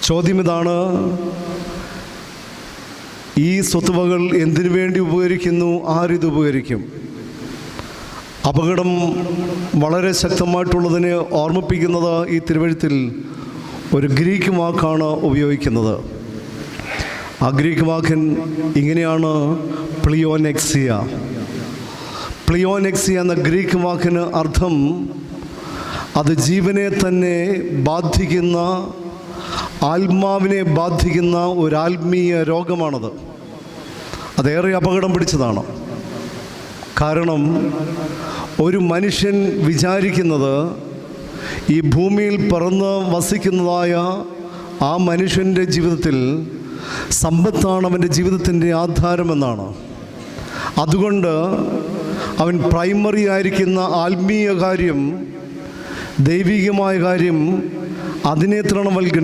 ചോദ്യം ഇതാണ്: ഈ സ്വത്തുവകൾ എന്തിനു വേണ്ടി ഉപകരിക്കുന്നു? ആരിത് ഉപകരിക്കും? അപകടം വളരെ ശക്തമായിട്ടുള്ളതിനെ ഓർമ്മിപ്പിക്കുന്നത് ഈ തിരുവഴുത്തിൽ ഒരു ഗ്രീക്ക് വാക്കാണ് ഉപയോഗിക്കുന്നത്. ആ ഗ്രീക്ക് വാക്കൻ ഇങ്ങനെയാണ്: പ്ലിയോനെക്സിയ. പ്ലിയോനെക്സിയ എന്ന ഗ്രീക്ക് വാക്കിന് അർത്ഥം അത് ജീവനെ തന്നെ ബാധിക്കുന്ന, ആത്മാവിനെ ബാധിക്കുന്ന ഒരു ആത്മീയ രോഗമാണത്. അതേറെ അപകടം പിടിച്ചതാണ്. കാരണം ഒരു മനുഷ്യൻ വിചാരിക്കുന്നത് ഈ ഭൂമിയിൽ പിറന്ന് വസിക്കുന്നതായ ആ മനുഷ്യൻ്റെ ജീവിതത്തിൽ സമ്പത്താണ് അവൻ്റെ ജീവിതത്തിൻ്റെ ആധാരമെന്നാണ്. അതുകൊണ്ട് അവൻ പ്രൈമറി ആയിരിക്കുന്ന ആത്മീയ കാര്യം, ദൈവികമായ കാര്യം അതിനെ തൃണവൽക്കരണം